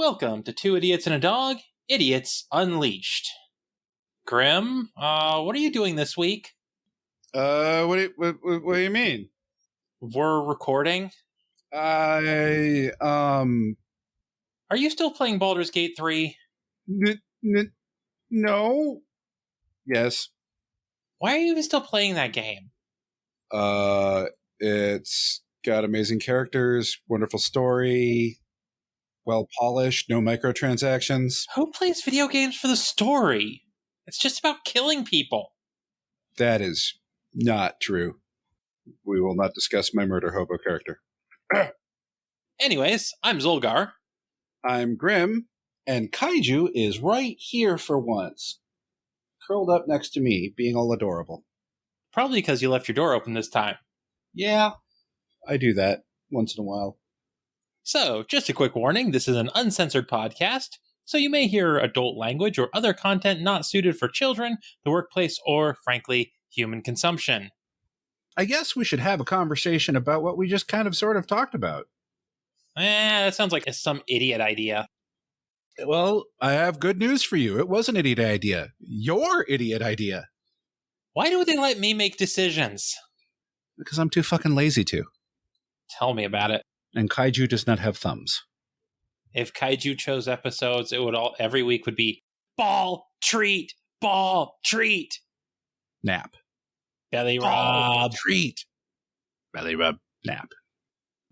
Welcome to Two Idiots and a Dog, Idiots Unleashed. Grim, what are you doing this week? What do you mean? We're recording. Are you still playing Baldur's Gate 3? No. Yes. Why are you even still playing that game? It's got amazing characters, wonderful story, well polished, no microtransactions. Who plays video games for the story? It's just about killing people. That is not true. We will not discuss my murder hobo character. Anyways, I'm Zolgar. I'm Grim, and Kaiju is right here for once. Curled up next to me, being all adorable. Probably because you left your door open this time. Yeah, I do that once in a while. So, just a quick warning, this is an uncensored podcast, so you may hear adult language or other content not suited for children, the workplace, or, frankly, human consumption. I guess we should have a conversation about what we just kind of sort of talked about. That sounds like some idiot idea. Well, I have good news for you. It was an idiot idea. Your idiot idea. Why do they let me make decisions? Because I'm too fucking lazy to. Tell me about it. And Kaiju does not have thumbs. If Kaiju chose episodes, it would every week would be ball, treat, Nap. belly Ball, rub. treat. Belly rub. Nap.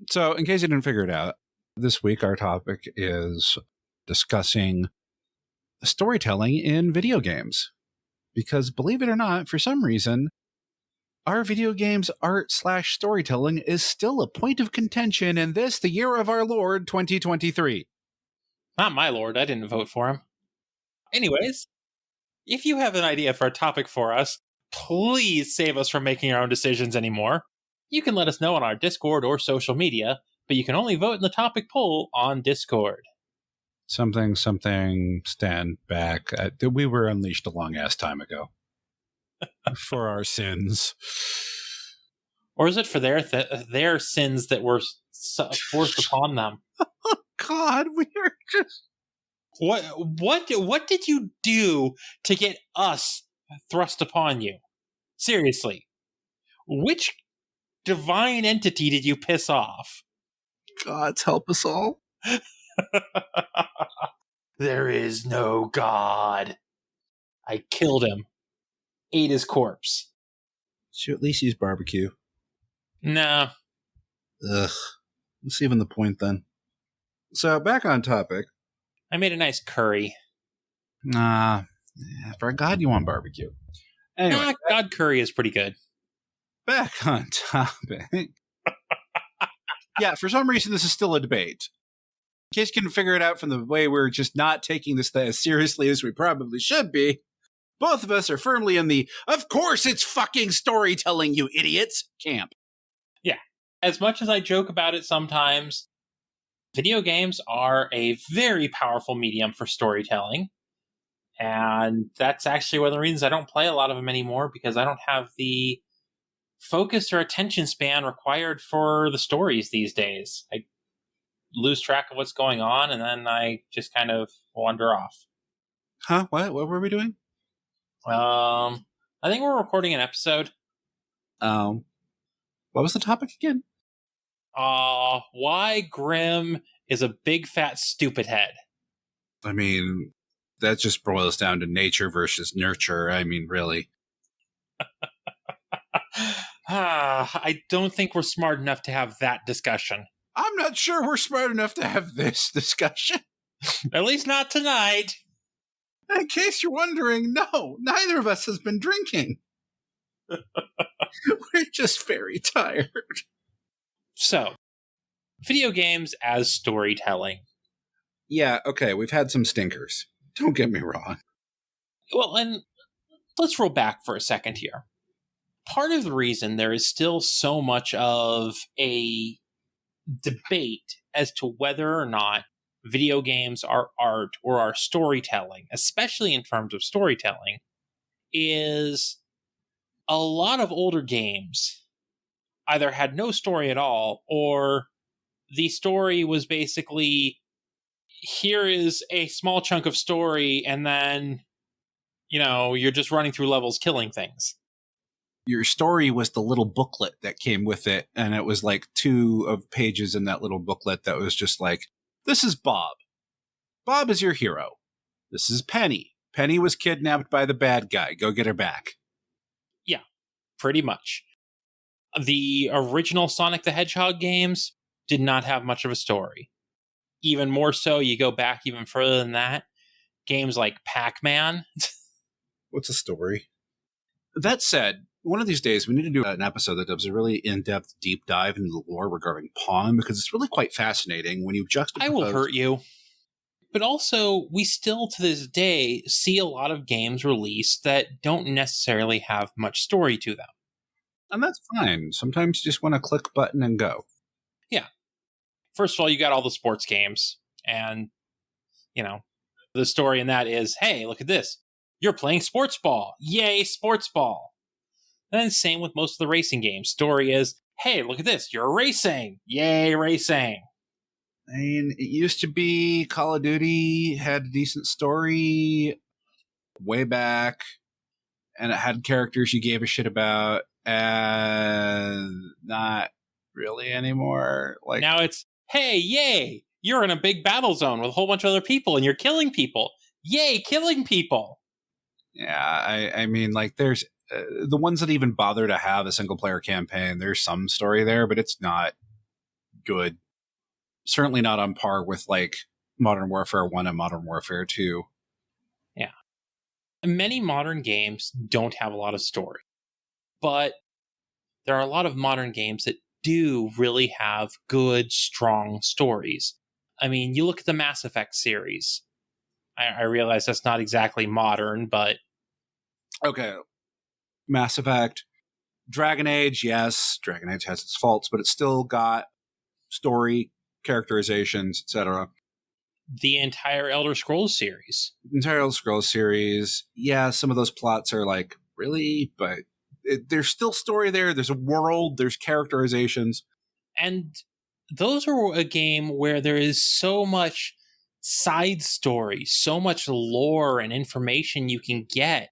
So, in case you didn't figure it out, this week our topic is discussing storytelling in video games. Because, believe it or not, for some reason, our video games art/storytelling is still a point of contention in this, the year of our Lord, 2023. Not my lord, I didn't vote for him. Anyways, if you have an idea for a topic for us, please save us from making our own decisions anymore. You can let us know on our Discord or social media, but you can only vote in the topic poll on Discord. Something, stand back. We were unleashed a long-ass time ago. For our sins. Or is it for their sins that were forced upon them? God, we are just... What did you do to get us thrust upon you? Seriously. Which divine entity did you piss off? Gods help us all. There is no God. I killed him. Ate his corpse. Should at least use barbecue. No. Ugh. What's even the point then? So, back on topic. I made a nice curry. Nah. For a god, you want barbecue. Anyway. God curry is pretty good. Back on topic. Yeah, for some reason, this is still a debate. In case you can figure it out from the way we're just not taking this as seriously as we probably should be, both of us are firmly in the, of course it's fucking storytelling, you idiots, camp. Yeah. As much as I joke about it sometimes, video games are a very powerful medium for storytelling. And that's actually one of the reasons I don't play a lot of them anymore, because I don't have the focus or attention span required for the stories these days. I lose track of what's going on, and then I just kind of wander off. Huh? What were we doing? I think we're recording an episode. What was the topic again? Why Grim is a big fat stupid head. I mean, that just boils down to nature versus nurture. I mean, really. I don't think we're smart enough to have that discussion. I'm not sure we're smart enough to have this discussion. At least not tonight. In case you're wondering, no, neither of us has been drinking. We're just very tired. So, video games as storytelling. Yeah, okay, we've had some stinkers. Don't get me wrong. Well, and let's roll back for a second here. Part of the reason there is still so much of a debate as to whether or not video games are art or are storytelling, especially in terms of storytelling, is a lot of older games either had no story at all, or the story was basically here is a small chunk of story, and then, you're just running through levels killing things. Your story was the little booklet that came with it, and it was like 2 of pages in that little booklet that was just like, this is Bob. Bob is your hero. This is Penny. Penny was kidnapped by the bad guy. Go get her back. Yeah, pretty much. The original Sonic the Hedgehog games did not have much of a story. Even more so, you go back even further than that, games like Pac-Man. What's a story? That said, one of these days we need to do an episode that does a really in-depth deep dive into the lore regarding Pong, because it's really quite fascinating when you juxtapose. I will hurt you. But also, we still to this day see a lot of games released that don't necessarily have much story to them. And that's fine. Sometimes you just want to click button and go. Yeah. First of all, you got all the sports games, and, the story in that is, hey, look at this. You're playing sports ball. Yay, sports ball. And then same with most of the racing games. Story is, hey, look at this. You're racing. Yay, racing. I mean, it used to be Call of Duty had a decent story way back, and it had characters you gave a shit about, and not really anymore. Like now it's, hey, yay, you're in a big battle zone with a whole bunch of other people, and you're killing people. Yay, killing people. Yeah, I mean, like, there's the ones that even bother to have a single-player campaign, there's some story there, but it's not good. Certainly not on par with, like, Modern Warfare 1 and Modern Warfare 2. Yeah. Many modern games don't have a lot of story, but there are a lot of modern games that do really have good, strong stories. I mean, you look at the Mass Effect series. I realize that's not exactly modern, but... Okay. Mass Effect. Dragon Age, yes. Dragon Age has its faults, but it's still got story, characterizations, etc. The entire Elder Scrolls series. The entire Elder Scrolls series, yeah, some of those plots are like, really? But there's still story there. There's a world. There's characterizations. And those are a game where there is so much side story, so much lore and information you can get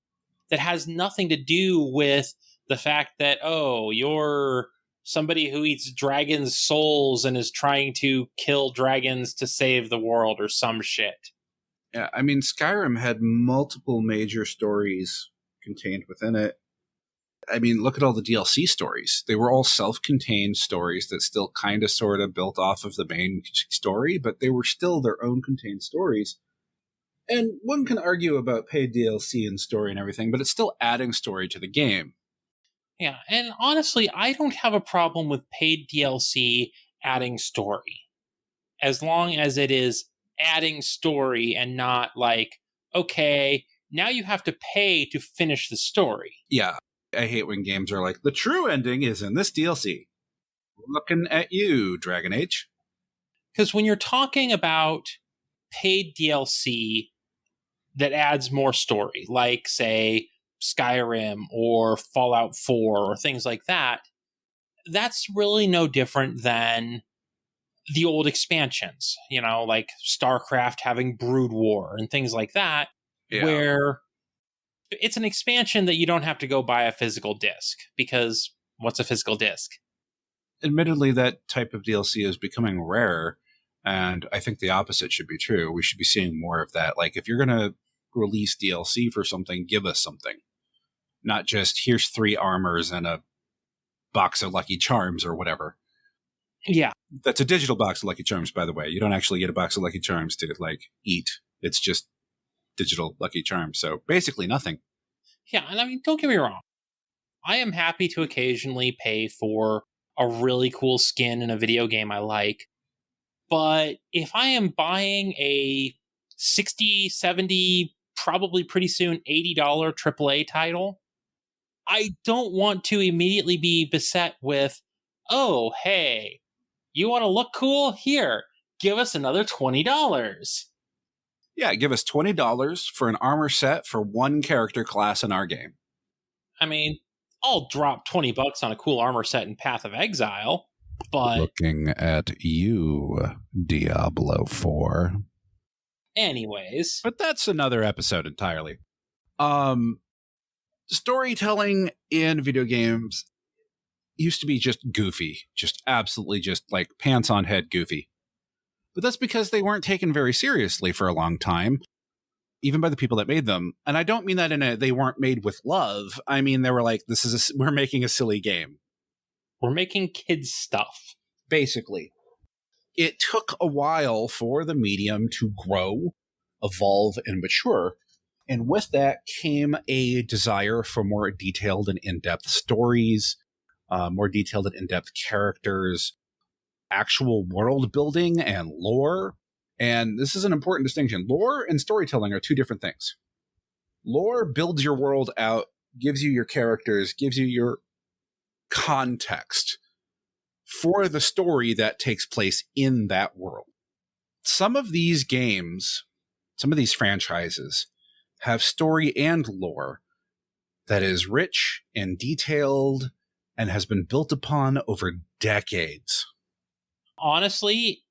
that has nothing to do with the fact that, oh, you're somebody who eats dragons' souls and is trying to kill dragons to save the world or some shit. Yeah, I mean, Skyrim had multiple major stories contained within it. I mean, look at all the DLC stories. They were all self-contained stories that still kind of sort of built off of the main story, but they were still their own contained stories. And one can argue about paid DLC and story and everything, but it's still adding story to the game. Yeah, and honestly, I don't have a problem with paid DLC adding story. As long as it is adding story and not like, okay, now you have to pay to finish the story. Yeah, I hate when games are like, the true ending is in this DLC. Looking at you, Dragon Age. Because when you're talking about paid DLC that adds more story, like, say, Skyrim or Fallout 4 or things like that, that's really no different than the old expansions, like StarCraft having Brood War and things like that, where it's an expansion that you don't have to go buy a physical disc, because what's a physical disc? Admittedly, that type of DLC is becoming rare, and I think the opposite should be true. We should be seeing more of that. Like, if you're going to release DLC for something, give us something. Not just, here's 3 armors and a box of Lucky Charms or whatever. Yeah. That's a digital box of Lucky Charms, by the way. You don't actually get a box of Lucky Charms to, like, eat. It's just digital Lucky Charms. So basically nothing. Yeah, and I mean, don't get me wrong. I am happy to occasionally pay for a really cool skin in a video game I like. But if I am buying a $60, $70, probably pretty soon $80 AAA title, I don't want to immediately be beset with, oh, hey, you want to look cool? Here, give us another $20. Yeah, give us $20 for an armor set for one character class in our game. I mean, I'll drop $20 on a cool armor set in Path of Exile, but... Looking at you, Diablo 4. Anyways, But that's another episode entirely. Storytelling in video games used to be just goofy, just absolutely just like pants on head goofy. But that's because they weren't taken very seriously for a long time, even by the people that made them. And I don't mean that they weren't made with love. I mean, they were like, we're making a silly game. we're making kids stuff. Basically. It took a while for the medium to grow, evolve, and mature. And with that came a desire for more detailed and in-depth stories, more detailed and in-depth characters, actual world building and lore. And this is an important distinction. Lore and storytelling are two different things. Lore builds your world out, gives you your characters, gives you your context for the story that takes place in that world. Some of these games, some of these franchises, have story and lore that is rich and detailed and has been built upon over decades. Honestly,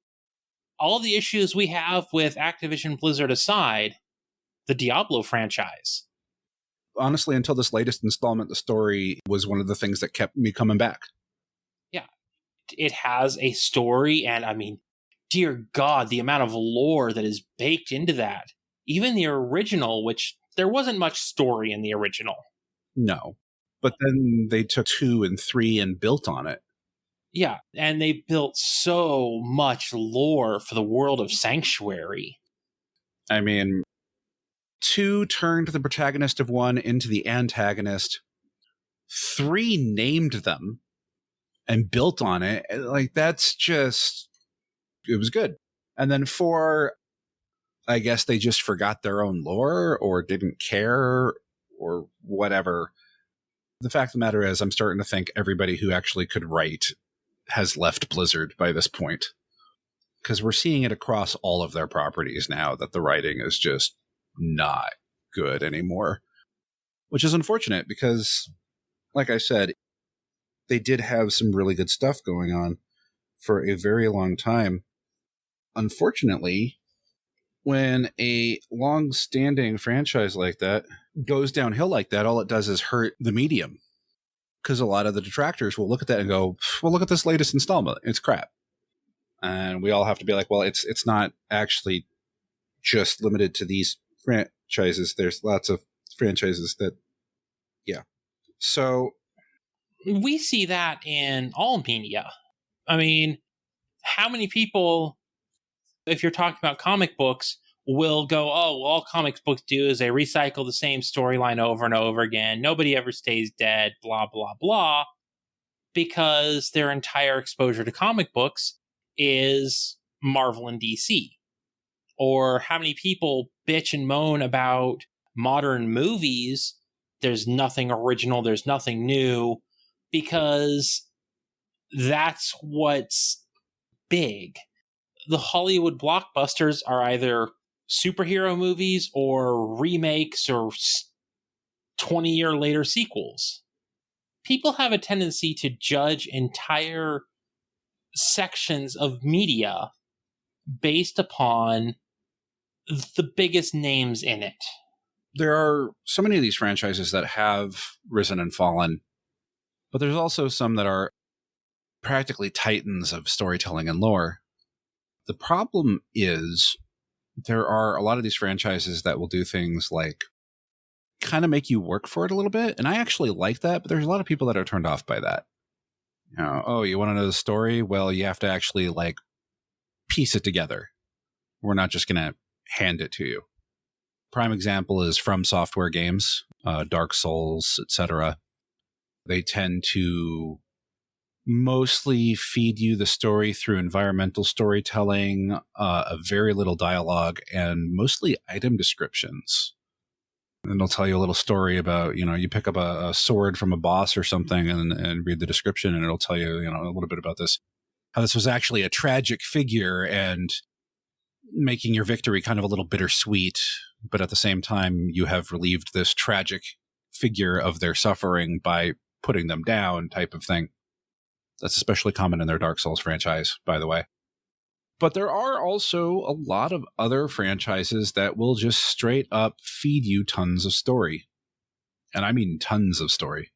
all the issues we have with Activision Blizzard aside, the Diablo franchise. Honestly, until this latest installment, the story was one of the things that kept me coming back. Yeah, it has a story, and I mean, dear God, the amount of lore that is baked into that. Even the original, which there wasn't much story in the original. No. But then they took 2 and 3 and built on it. Yeah, and they built so much lore for the world of Sanctuary. I mean, 2 turned the protagonist of 1 into the antagonist. 3 named them and built on it. Like, that's just... It was good. And then 4, I guess they just forgot their own lore or didn't care or whatever. The fact of the matter is, I'm starting to think everybody who actually could write has left Blizzard by this point. Because we're seeing it across all of their properties now that the writing is just not good anymore. Which is unfortunate because, like I said, they did have some really good stuff going on for a very long time. Unfortunately, when a long-standing franchise like that goes downhill like that, all it does is hurt the medium. Because a lot of the detractors will look at that and go, well, look at this latest installment. It's crap. And we all have to be like, well, it's not actually just limited to these franchises. There's lots of franchises that, yeah. So We see that in all media. I mean, how many people, if you're talking about comic books, will go, oh, well, all comic books do is they recycle the same storyline over and over again. Nobody ever stays dead, blah, blah, blah, because their entire exposure to comic books is Marvel and DC. Or how many people bitch and moan about modern movies? There's nothing original, there's nothing new, because that's what's big. The Hollywood blockbusters are either superhero movies or remakes or 20-year later sequels. People have a tendency to judge entire sections of media based upon the biggest names in it. there are so many of these franchises that have risen and fallen, but there's also some that are practically titans of storytelling and lore. The problem is there are a lot of these franchises that will do things like kind of make you work for it a little bit. And I actually like that, but there's a lot of people that are turned off by that. You know, oh, you want to know the story? Well, you have to actually like piece it together. We're not just going to hand it to you. Prime example is From Software games, Dark Souls, etc. They tend to mostly feed you the story through environmental storytelling, a very little dialogue, and mostly item descriptions. And they'll tell you a little story about, you know, you pick up a sword from a boss or something and read the description, and it'll tell you, you know, a little bit about this, how this was actually a tragic figure and making your victory kind of a little bittersweet. But at the same time, you have relieved this tragic figure of their suffering by putting them down type of thing. That's especially common in their Dark Souls franchise, by the way. But there are also a lot of other franchises that will just straight up feed you tons of story. And I mean tons of story.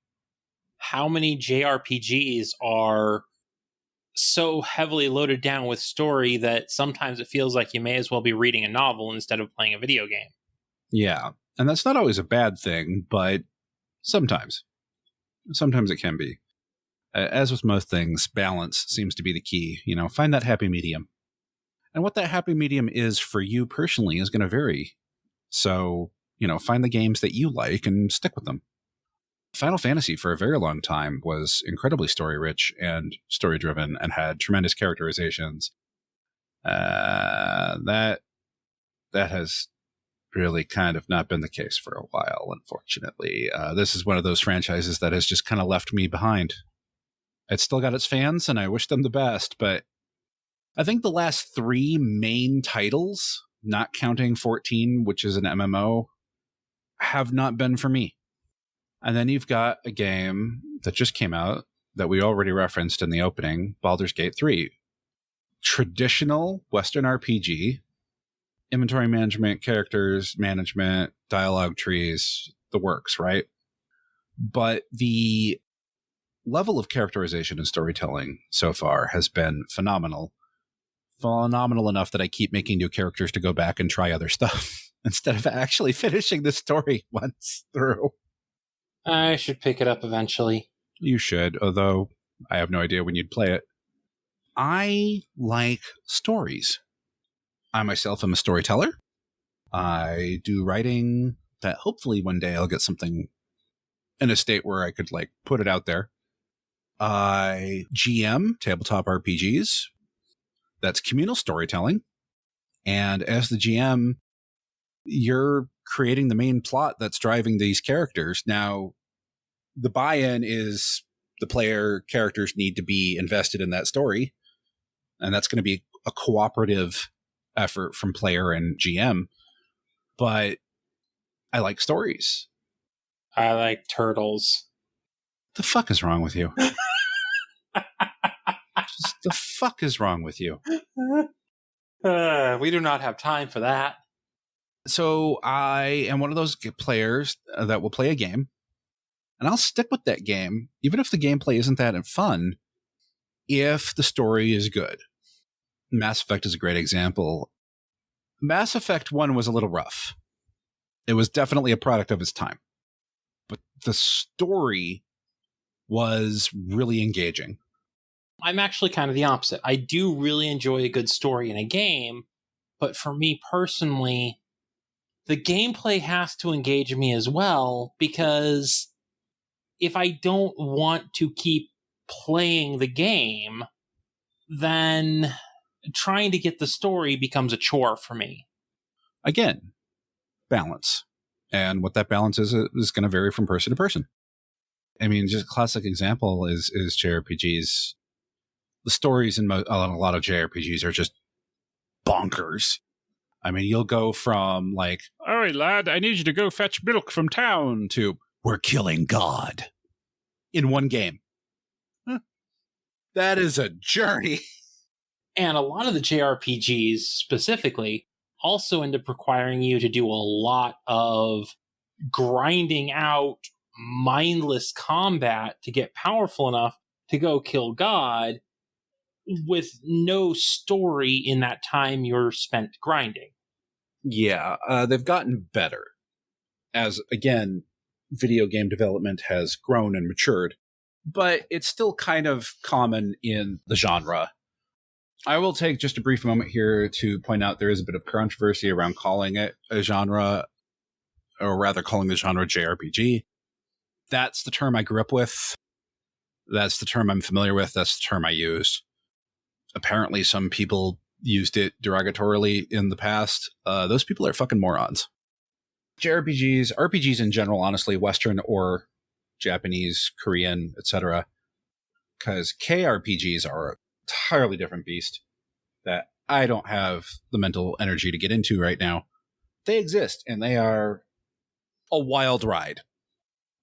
How many JRPGs are so heavily loaded down with story that sometimes it feels like you may as well be reading a novel instead of playing a video game? Yeah. And that's not always a bad thing, but sometimes it can be. As with most things, balance seems to be the key. Find that happy medium. And what that happy medium is for you personally is going to vary. So, find the games that you like and stick with them. Final Fantasy for a very long time was incredibly story rich and story driven and had tremendous characterizations. That has really kind of not been the case for a while, unfortunately. This is one of those franchises that has just kind of left me behind. It's still got its fans, and I wish them the best, but I think the last 3 main titles, not counting 14, which is an MMO, have not been for me. And then you've got a game that just came out that we already referenced in the opening, Baldur's Gate 3. Traditional Western RPG, inventory management, characters management, dialogue trees, the works, right? But the level of characterization and storytelling so far has been phenomenal. Phenomenal enough that I keep making new characters to go back and try other stuff instead of actually finishing the story once through. I should pick it up eventually. You should, although I have no idea when you'd play it. I like stories. I myself am a storyteller. I do writing that hopefully one day I'll get something in a state where I could put it out there. I GM tabletop RPGs. That's communal storytelling. And as the GM, you're creating the main plot that's driving these characters. Now, the buy-in is the player characters need to be invested in that story. And that's going to be a cooperative effort from player and GM. But I like stories. I like turtles. The fuck is wrong with you? Just the fuck is wrong with you? We do not have time for that. So I am one of those players that will play a game, and I'll stick with that game, even if the gameplay isn't that fun, if the story is good. Mass Effect is a great example. Mass Effect 1 was a little rough. It was definitely a product of its time. But the story was really engaging. I'm actually kind of the opposite. I do really enjoy a good story in a game, but for me personally, the gameplay has to engage me as well, because if I don't want to keep playing the game, then trying to get the story becomes a chore for me. Again, balance. And what that balance is going to vary from person to person. I mean, just a classic example is JRPGs. The stories in a lot of JRPGs are just bonkers. I mean, you'll go from all right, lad, I need you to go fetch milk from town to we're killing God in one game. That is a journey. And a lot of the JRPGs specifically also end up requiring you to do a lot of grinding out mindless combat to get powerful enough to go kill God, with no story in that time you're spent grinding. Yeah, they've gotten better as, again, video game development has grown and matured, but it's still kind of common in the genre. I will take just a brief moment here to point out there is a bit of controversy around calling it a genre, or rather calling the genre JRPG. That's the term I grew up with. That's the term I'm familiar with. That's the term I use. Apparently, some people used it derogatorily in the past. Those people are fucking morons. JRPGs, RPGs in general, honestly, Western or Japanese, Korean, etc. Because KRPGs are an entirely different beast that I don't have the mental energy to get into right now. They exist, and they are a wild ride.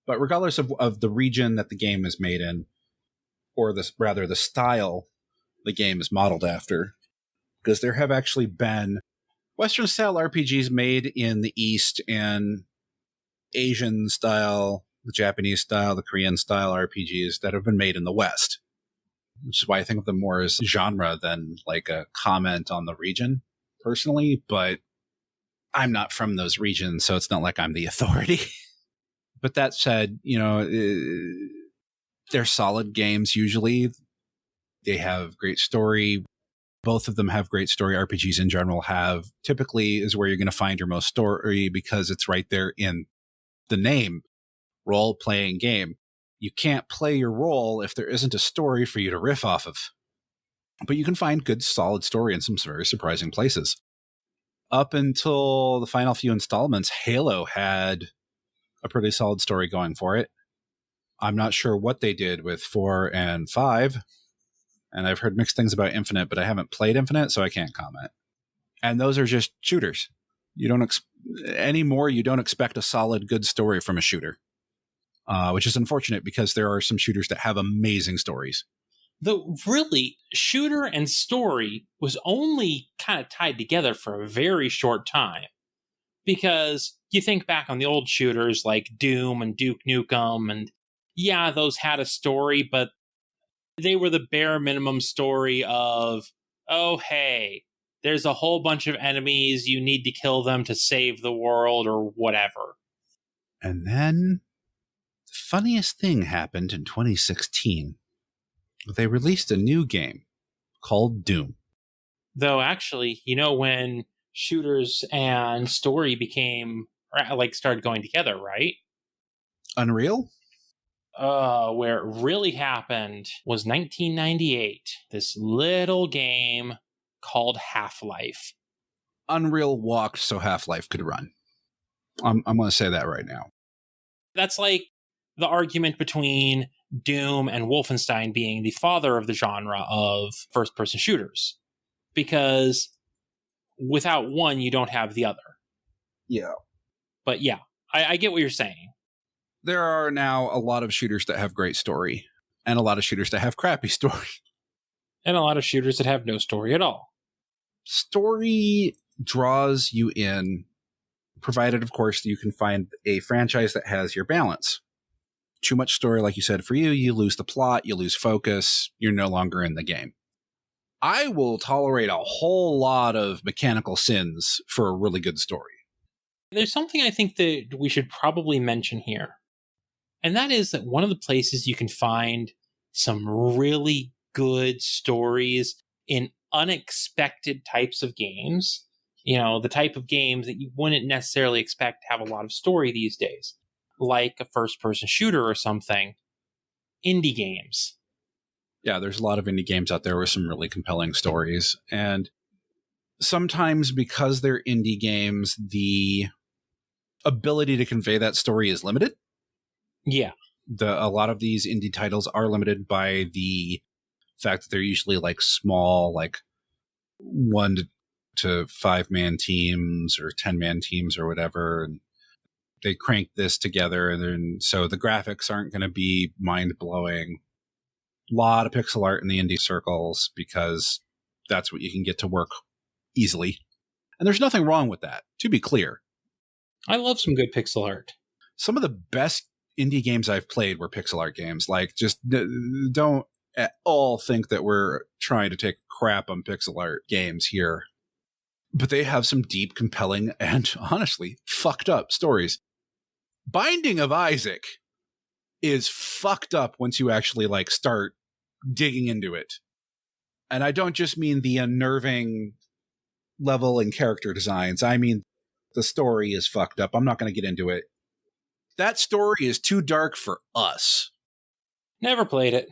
But regardless of the region that the game is made in, or the style the game is modeled after, because there have actually been Western style RPGs made in the East and Asian style, the Japanese style, the Korean style RPGs that have been made in the West, which is why I think of them more as genre than like a comment on the region personally. But I'm not from those regions, so it's not like I'm the authority. But that said, they're solid games usually. They have great story. Both of them have great story. RPGs in general have typically is where you're going to find your most story because it's right there in the name, role-playing game. You can't play your role if there isn't a story for you to riff off of. But you can find good, solid story in some very surprising places. Up until the final few installments, Halo had a pretty solid story going for it. I'm not sure what they did with 4 and 5, and I've heard mixed things about Infinite, but I haven't played Infinite, so I can't comment. And those are just shooters. You don't anymore. You don't expect a solid, good story from a shooter, which is unfortunate because there are some shooters that have amazing stories. Though, really, shooter and story was only kind of tied together for a very short time. Because you think back on the old shooters like Doom and Duke Nukem, and yeah, those had a story, but they were the bare minimum story of, oh, hey, there's a whole bunch of enemies, you need to kill them to save the world or whatever. And then the funniest thing happened in 2016. They released a new game called Doom. Though, actually, when shooters and story became, started going together, right? Unreal? Where it really happened was 1998. This little game called Half-Life. Unreal walked so Half-Life could run. I'm going to say that right now. That's like the argument between Doom and Wolfenstein being the father of the genre of first-person shooters. Because without one, you don't have the other. Yeah. But yeah, I get what you're saying. There are now a lot of shooters that have great story, and a lot of shooters that have crappy story. And a lot of shooters that have no story at all. Story draws you in, provided, of course, you can find a franchise that has your balance. Too much story, like you said, for you, you lose the plot, you lose focus, you're no longer in the game. I will tolerate a whole lot of mechanical sins for a really good story. There's something I think that we should probably mention here. And that is that one of the places you can find some really good stories in unexpected types of games, the type of games that you wouldn't necessarily expect to have a lot of story these days, like a first-person shooter or something, indie games. Yeah, there's a lot of indie games out there with some really compelling stories. And sometimes because they're indie games, the ability to convey that story is limited. Yeah. A lot of these indie titles are limited by the fact that they're usually like small, like 1 to 5 man teams or 10-man teams or whatever. And they crank this together. And then, so the graphics aren't going to be mind blowing. A lot of pixel art in the indie circles because that's what you can get to work easily. And there's nothing wrong with that, to be clear. I love some good pixel art. Some of the best indie games I've played were pixel art games. Like, just don't at all think that we're trying to take crap on pixel art games here. But they have some deep, compelling, and honestly, fucked up stories. Binding of Isaac is fucked up once you actually like start digging into it. And I don't just mean the unnerving level and character designs. I mean, the story is fucked up. I'm not going to get into it. That story is too dark for us. Never played it.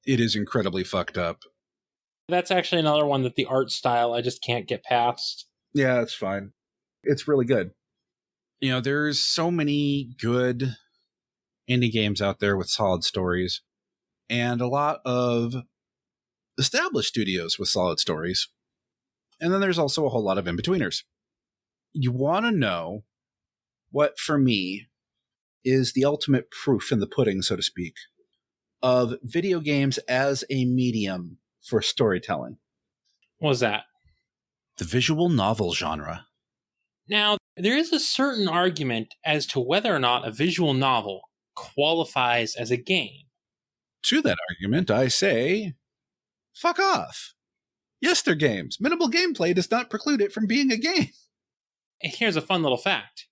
It is incredibly fucked up. That's actually another one that the art style I just can't get past. Yeah, it's fine. It's really good. There's so many good indie games out there with solid stories and a lot of established studios with solid stories. And then there's also a whole lot of in-betweeners. You want to know what, for me, is the ultimate proof in the pudding, so to speak, of video games as a medium for storytelling. What was that? The visual novel genre. Now, there is a certain argument as to whether or not a visual novel qualifies as a game. To that argument, I say, fuck off. Yes, they're games. Minimal gameplay does not preclude it from being a game. Here's a fun little fact.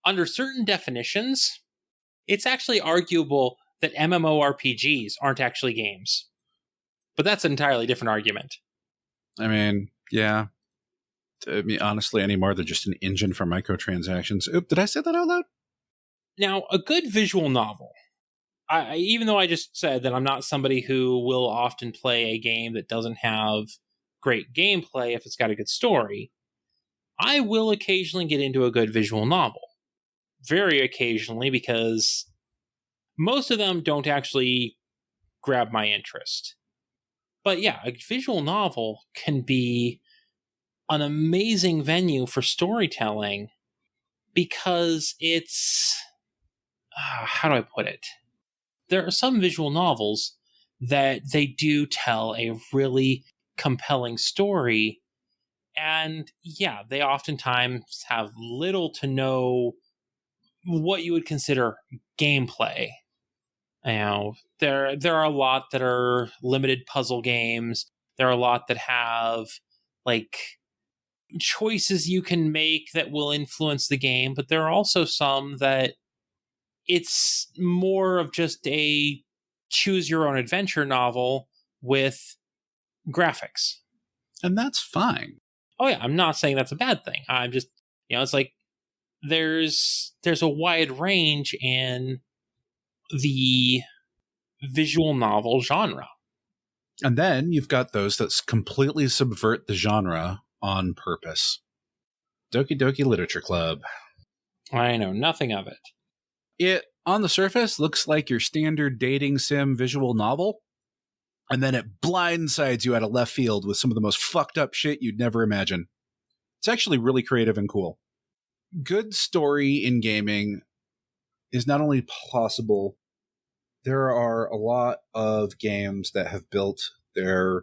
Under certain definitions, it's actually arguable that MMORPGs aren't actually games. But that's an entirely different argument. I mean, yeah. I mean, honestly, any more than just an engine for microtransactions. Oop, did I say that out loud? Now, a good visual novel, even though I just said that I'm not somebody who will often play a game that doesn't have great gameplay if it's got a good story, I will occasionally get into a good visual novel. Very occasionally, because most of them don't actually grab my interest. But yeah, a visual novel can be an amazing venue for storytelling because it's... how do I put it? There are some visual novels that they do tell a really compelling story, and yeah, they oftentimes have little to no what you would consider gameplay. You know, there are a lot that are limited puzzle games. There are a lot that have like choices you can make that will influence the game, but there are also some that it's more of just a choose your own adventure novel with graphics. And that's fine. Oh yeah, I'm not saying that's a bad thing. I'm just, it's like there's a wide range in the visual novel genre. And then you've got those that completely subvert the genre on purpose. Doki Doki Literature Club. I know nothing of it. It, on the surface, looks like your standard dating sim visual novel, and then it blindsides you out of left field with some of the most fucked up shit you'd never imagine. It's actually really creative and cool. Good story in gaming is not only possible, there are a lot of games that have built their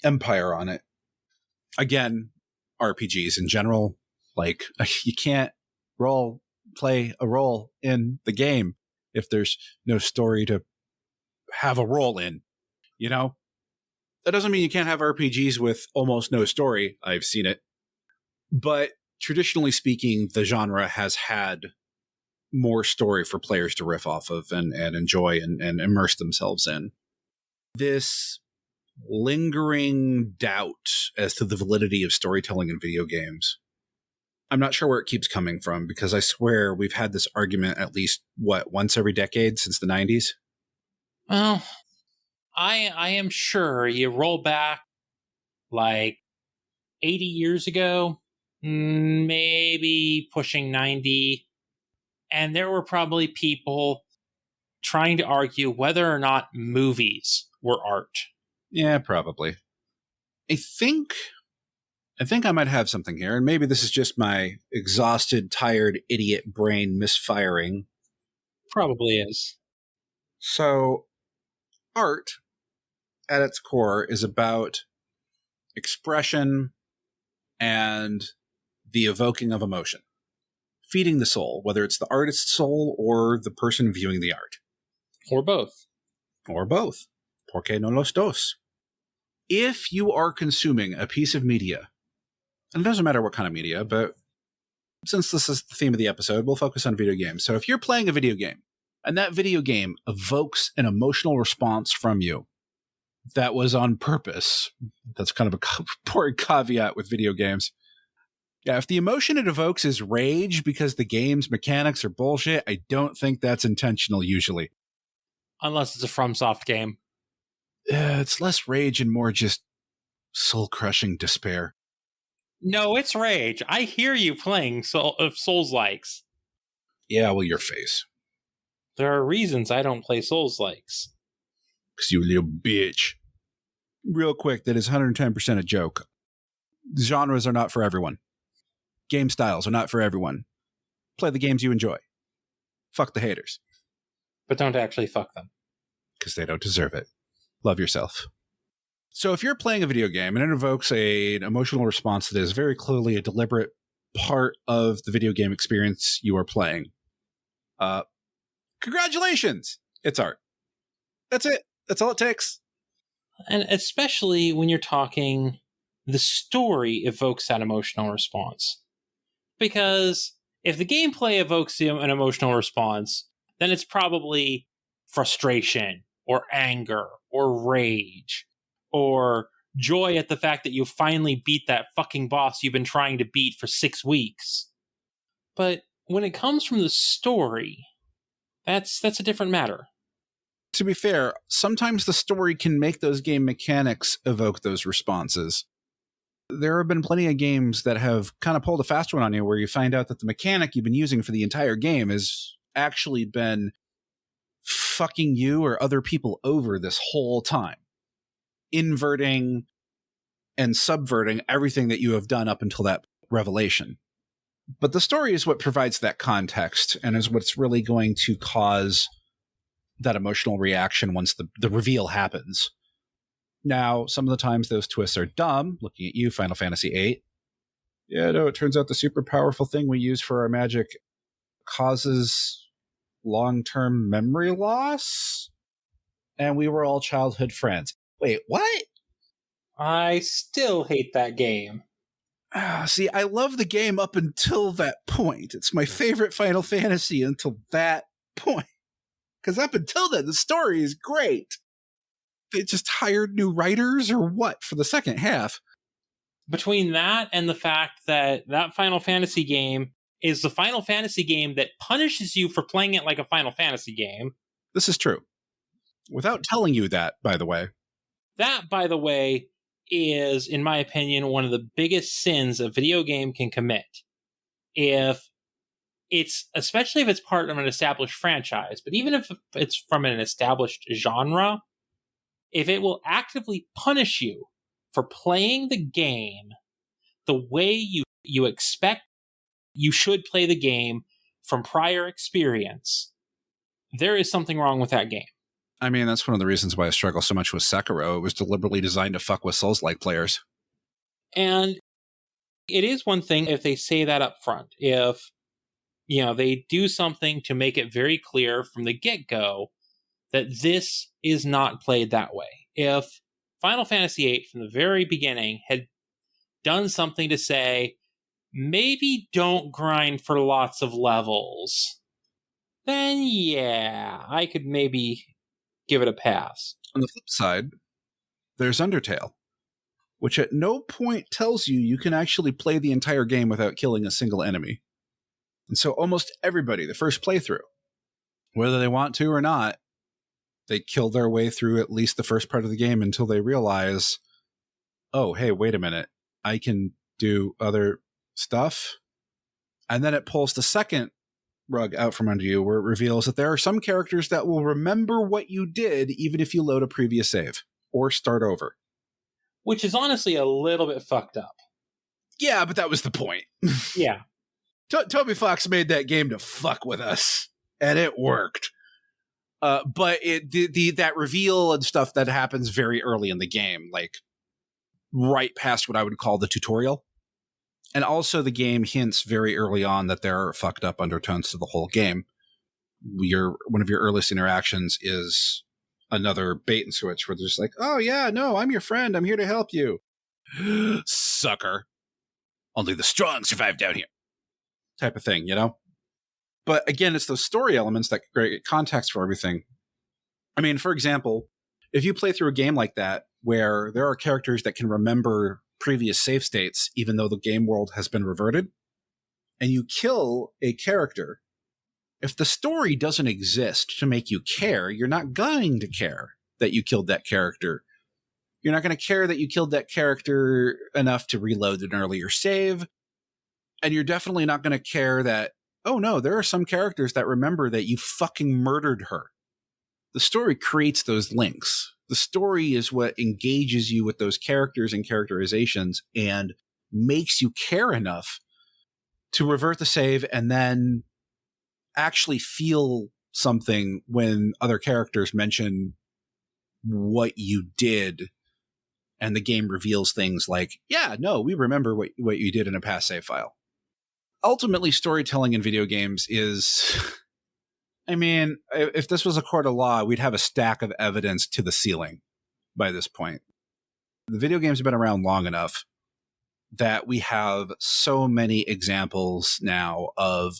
empire on it. Again, RPGs in general, like you can't play a role in the game if there's no story to have a role in, That doesn't mean you can't have RPGs with almost no story. I've seen it. But traditionally speaking, the genre has had more story for players to riff off of and enjoy and immerse themselves in. This lingering doubt as to the validity of storytelling in video games, I'm not sure where it keeps coming from, because I swear we've had this argument at least, once every decade since the 90s? Well, I am sure you roll back like 80 years ago, maybe pushing 90, and there were probably people trying to argue whether or not movies were art. Yeah, probably. I think I might have something here, and maybe this is just my exhausted, tired, idiot brain misfiring. Probably is. So, art, at its core, is about expression and the evoking of emotion. Feeding the soul, whether it's the artist's soul or the person viewing the art. Or both. Or both. ¿Por qué no los dos? If you are consuming a piece of media, and it doesn't matter what kind of media, but since this is the theme of the episode, we'll focus on video games. So if you're playing a video game, and that video game evokes an emotional response from you that was on purpose, that's kind of a important caveat with video games. Yeah, if the emotion it evokes is rage because the game's mechanics are bullshit, I don't think that's intentional usually. Unless it's a FromSoft game. It's less rage and more just soul-crushing despair. No, it's rage. I hear you playing Souls-likes. Yeah, well, your face. There are reasons I don't play Souls-likes. Because you little bitch. Real quick, that is 110% a joke. Genres are not for everyone. Game styles are not for everyone. Play the games you enjoy. Fuck the haters. But don't actually fuck them. Because they don't deserve it. Love yourself. So if you're playing a video game and it evokes an emotional response that is very clearly a deliberate part of the video game experience you are playing, congratulations, it's art. That's it. That's all it takes. And especially when you're talking, the story evokes that emotional response. Because if the gameplay evokes an emotional response, then it's probably frustration or anger or rage or joy at the fact that you finally beat that fucking boss you've been trying to beat for 6 weeks. But when it comes from the story, that's a different matter. To be fair, sometimes the story can make those game mechanics evoke those responses. There have been plenty of games that have kind of pulled a fast one on you where you find out that the mechanic you've been using for the entire game has actually been fucking you or other people over this whole time, inverting and subverting everything that you have done up until that revelation. But the story is what provides that context and is what's really going to cause that emotional reaction once the reveal happens. Now, some of the times those twists are dumb. Looking at you, Final Fantasy VIII. Yeah, no, it turns out the super powerful thing we use for our magic causes long-term memory loss? And we were all childhood friends. Wait, what? I still hate that game. See, I love the game up until that point. It's my favorite Final Fantasy until that point. Because up until then, the story is great. They just hired new writers or what for the second half? Between that and the fact that that Final Fantasy game is the Final Fantasy game that punishes you for playing it like a Final Fantasy game. This is true. Without telling you that, by the way. That, by the way, is, in my opinion, one of the biggest sins a video game can commit. Especially if it's part of an established franchise, but even if it's from an established genre, if it will actively punish you for playing the game the way you expect you should play the game from prior experience, there is something wrong with that game. I mean, that's one of the reasons why I struggle so much with Sekiro. It was deliberately designed to fuck with Souls-like players. And it is one thing if they say that up front. If, they do something to make it very clear from the get-go that this is not played that way. If Final Fantasy VIII from the very beginning had done something to say, maybe don't grind for lots of levels, then yeah, I could maybe give it a pass. On the flip side, there's Undertale, which at no point tells you can actually play the entire game without killing a single enemy. And so almost everybody, the first playthrough, whether they want to or not, they kill their way through at least the first part of the game until they realize, oh, hey, wait a minute, I can do other stuff. And then it pulls the second rug out from under you where it reveals that there are some characters that will remember what you did even if you load a previous save or start over. Which is honestly a little bit fucked up. Yeah, but that was the point. Yeah. Toby Fox made that game to fuck with us, and it worked. But that reveal and stuff that happens very early in the game, like right past what I would call the tutorial. And also the game hints very early on that there are fucked up undertones to the whole game. One of your earliest interactions is another bait and switch where they're just like, oh yeah, no, I'm your friend. I'm here to help you. Sucker. Only the strong survive down here. Type of thing, But again, it's those story elements that create context for everything. I mean, for example, if you play through a game like that, where there are characters that can remember previous save states, even though the game world has been reverted, and you kill a character, if the story doesn't exist to make you care, you're not going to care that you killed that character. You're not going to care that you killed that character enough to reload an earlier save. And you're definitely not going to care that, oh no, there are some characters that remember that you fucking murdered her. The story creates those links. The story is what engages you with those characters and characterizations and makes you care enough to revert the save and then actually feel something when other characters mention what you did and the game reveals things like, yeah, no, we remember what you did in a past save file. Ultimately, storytelling in video games is, I mean, if this was a court of law, we'd have a stack of evidence to the ceiling by this point. The video games have been around long enough that we have so many examples now of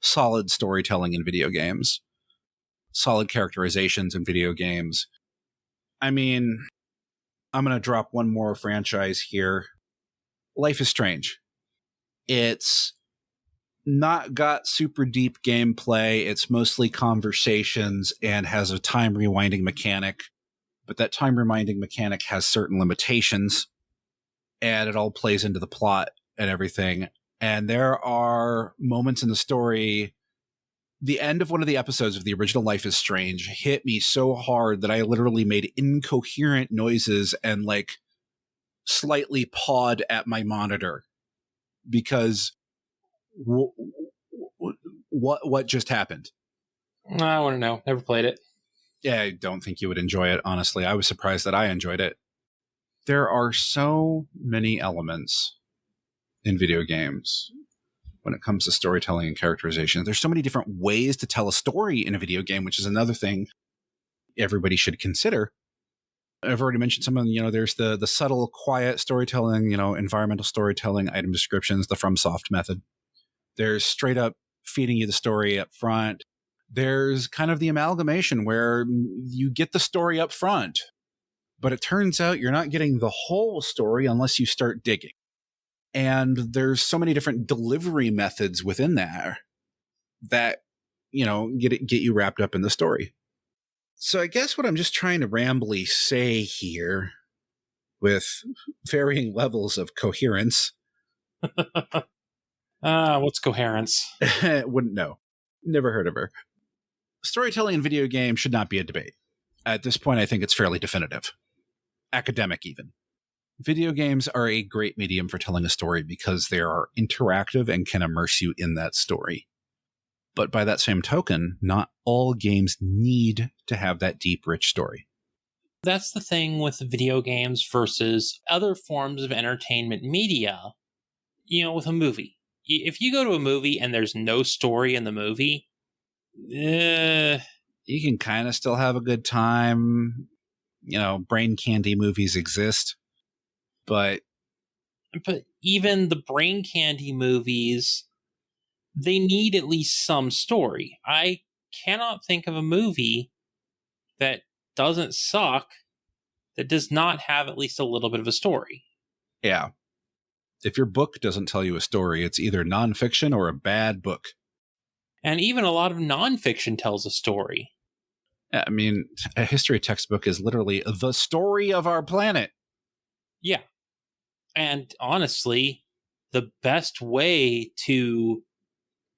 solid storytelling in video games, solid characterizations in video games. I mean, I'm going to drop one more franchise here. Life is Strange. It's not got super deep gameplay. It's mostly conversations and has a time rewinding mechanic. But that time rewinding mechanic has certain limitations, and it all plays into the plot and everything. And there are moments in the story. The end of one of the episodes of the original Life is Strange hit me so hard that I literally made incoherent noises and like slightly pawed at my monitor because what just happened? I want to know. Never played it. Yeah, I don't think you would enjoy it, honestly. I was surprised that I enjoyed it. There are so many elements in video games when it comes to storytelling and characterization. There's so many different ways to tell a story in a video game, which is another thing everybody should consider. I've already mentioned some of them. There's the subtle, quiet storytelling, environmental storytelling, item descriptions, the FromSoft method. There's straight up feeding you the story up front. There's kind of the amalgamation where you get the story up front, but it turns out you're not getting the whole story unless you start digging. And there's so many different delivery methods within that get you wrapped up in the story. So I guess what I'm just trying to rambly say here, with varying levels of coherence. What's coherence? Wouldn't know. Never heard of her. Storytelling in video games should not be a debate. At this point, I think it's fairly definitive. Academic, even. Video games are a great medium for telling a story because they are interactive and can immerse you in that story. But by that same token, not all games need to have that deep, rich story. That's the thing with video games versus other forms of entertainment media. With a movie. If you go to a movie and there's no story in the movie, you can kind of still have a good time. Brain candy movies exist. But even the brain candy movies, they need at least some story. I cannot think of a movie that doesn't suck that does not have at least a little bit of a story. Yeah. If your book doesn't tell you a story, it's either nonfiction or a bad book. And even a lot of nonfiction tells a story. I mean, a history textbook is literally the story of our planet. Yeah. And honestly, the best way to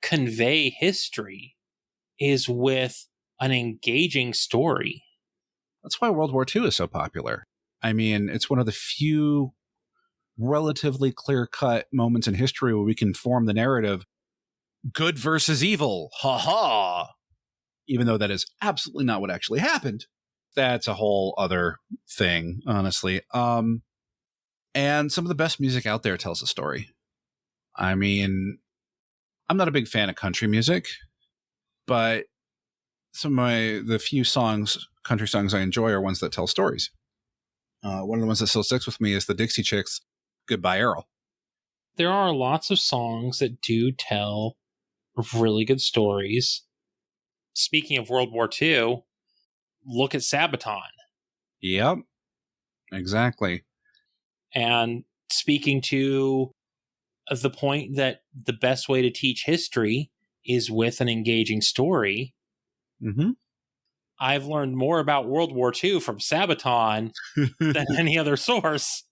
convey history is with an engaging story. That's why World War II is so popular. I mean, it's one of the few relatively clear-cut moments in history where we can form the narrative, good versus evil, ha-ha, even though that is absolutely not what actually happened. That's a whole other thing, honestly. And some of the best music out there tells a story. I mean, I'm not a big fan of country music, but the few country songs I enjoy are ones that tell stories. One of the ones that still sticks with me is the Dixie Chicks' Goodbye Earl. There are lots of songs that do tell really good stories. Speaking of World War II, look at Sabaton. Yep, exactly. And speaking to the point that the best way to teach history is with an engaging story, I've learned more about World War II from Sabaton than any other source.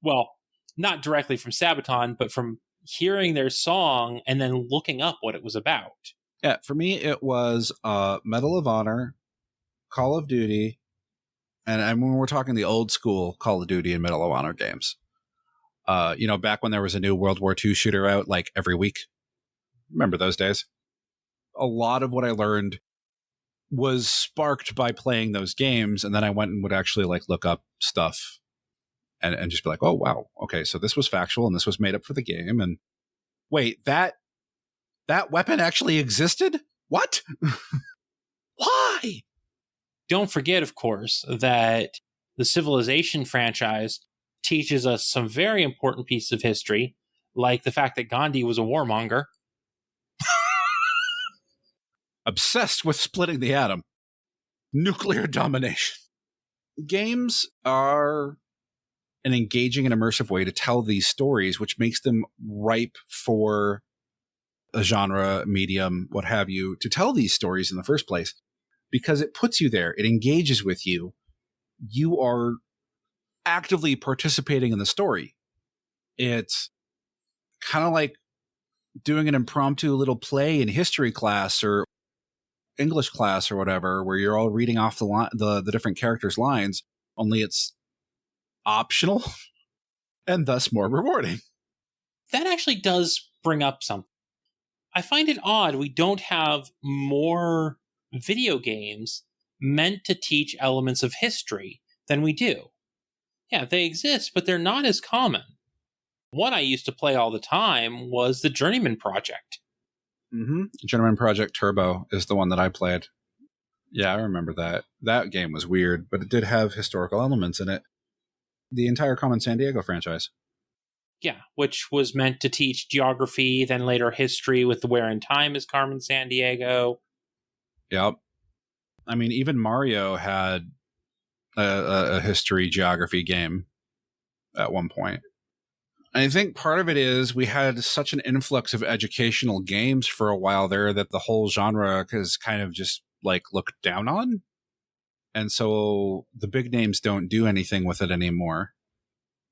Well, not directly from Sabaton, but from hearing their song and then looking up what it was about. Yeah, for me, it was Medal of Honor, Call of Duty, and when we're talking the old school Call of Duty and Medal of Honor games. Back when there was a new World War II shooter out like every week. Remember those days? A lot of what I learned was sparked by playing those games, and then I went and would actually look up stuff and just be like, oh, wow, okay, so this was factual and this was made up for the game. And wait, that weapon actually existed? What? Why? Don't forget, of course, that the Civilization franchise teaches us some very important pieces of history, like the fact that Gandhi was a warmonger. Obsessed with splitting the atom. Nuclear domination. Games are an engaging and immersive way to tell these stories, which makes them ripe for a genre, medium, what have you, to tell these stories in the first place, because it puts you there. It engages with you. You are actively participating in the story. It's kind of like doing an impromptu little play in history class or English class or whatever, where you're all reading off the different characters' lines, only it's optional and thus more rewarding. That actually does bring up something. I find it odd we don't have more video games meant to teach elements of history than we do. Yeah, they exist, but they're not as common. One I used to play all the time was the Journeyman Project. Mm-hmm. Journeyman Project Turbo is the one that I played. Yeah, I remember that. That game was weird, but it did have historical elements in it. The entire Common San Diego franchise. Yeah, which was meant to teach geography, then later history with the Where in Time is Carmen San Diego. Yep. I mean, even Mario had a history geography game at one point. I think part of it is we had such an influx of educational games for a while there that the whole genre is kind of just like looked down on. And so the big names don't do anything with it anymore,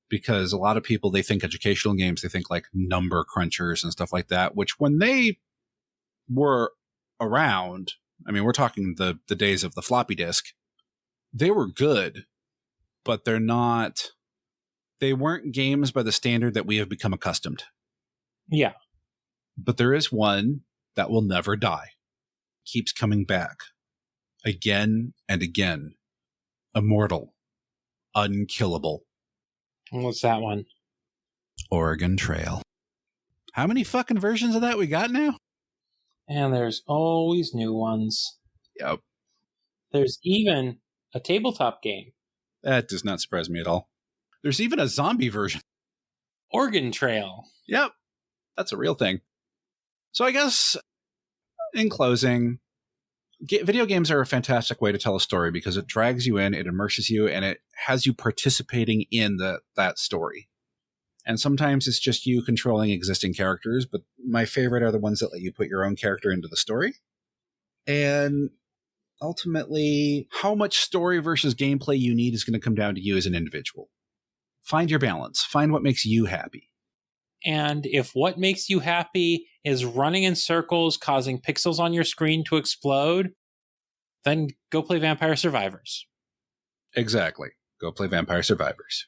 because a lot of people, they think educational games, they think like number crunchers and stuff like that, which when they were around, I mean, we're talking the days of the floppy disk, they were good, but they weren't games by the standard that we have become accustomed. Yeah. But there is one that will never die. Keeps coming back. Again and again. Immortal. Unkillable. What's that one? Oregon Trail. How many fucking versions of that we got now? And there's always new ones. Yep. There's even a tabletop game. That does not surprise me at all. There's even a zombie version. Oregon Trail. Yep. That's a real thing. So I guess, in closing, video games are a fantastic way to tell a story because it drags you in, it immerses you, and it has you participating in that story. And sometimes it's just you controlling existing characters, but my favorite are the ones that let you put your own character into the story. And ultimately, how much story versus gameplay you need is going to come down to you as an individual. Find your balance. Find what makes you happy. And if what makes you happy is running in circles, causing pixels on your screen to explode, then go play Vampire Survivors. Exactly. Go play Vampire Survivors.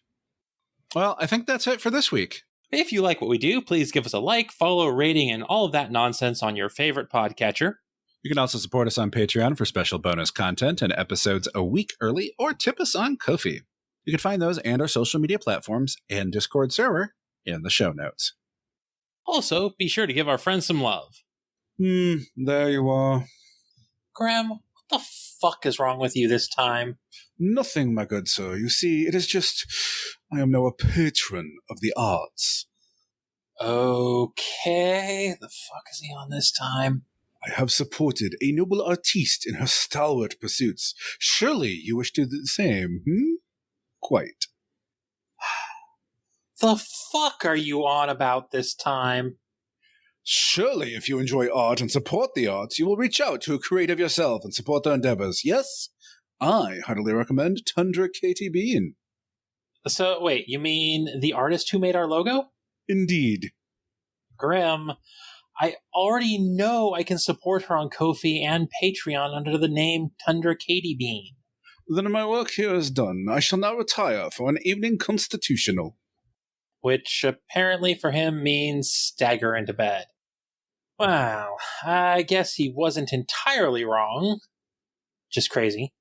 Well, I think that's it for this week. If you like what we do, please give us a like, follow, rating, and all of that nonsense on your favorite podcatcher. You can also support us on Patreon for special bonus content and episodes a week early, or tip us on Ko-fi. You can find those and our social media platforms and Discord server in the show notes. Also, be sure to give our friends some love. There you are. Graham, what the fuck is wrong with you this time? Nothing, my good sir. You see, it is just, I am now a patron of the arts. Okay, the fuck is he on this time? I have supported a noble artiste in her stalwart pursuits. Surely you wish to do the same, Quite. The fuck are you on about this time? Surely if you enjoy art and support the arts, you will reach out to a creative yourself and support their endeavors. Yes? I heartily recommend Tundra Katie Bean. So, wait, you mean the artist who made our logo? Indeed. Grim, I already know I can support her on Ko-fi and Patreon under the name Tundra Katie Bean. Then my work here is done. I shall now retire for an evening constitutional. Which apparently for him means stagger into bed. Well, I guess he wasn't entirely wrong. Just crazy.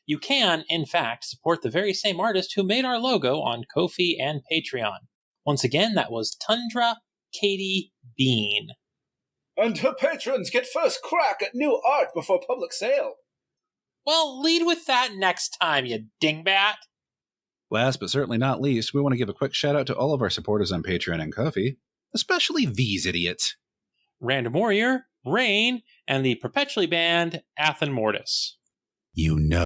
You can, in fact, support the very same artist who made our logo on Ko-fi and Patreon. Once again, that was Tundra Katie Bean. And her patrons get first crack at new art before public sale. Well, lead with that next time, you dingbat. Last but certainly not least, we want to give a quick shout out to all of our supporters on Patreon and Ko-fi, especially these idiots. Random Warrior, Rain, and the perpetually banned Athen Mortis. You know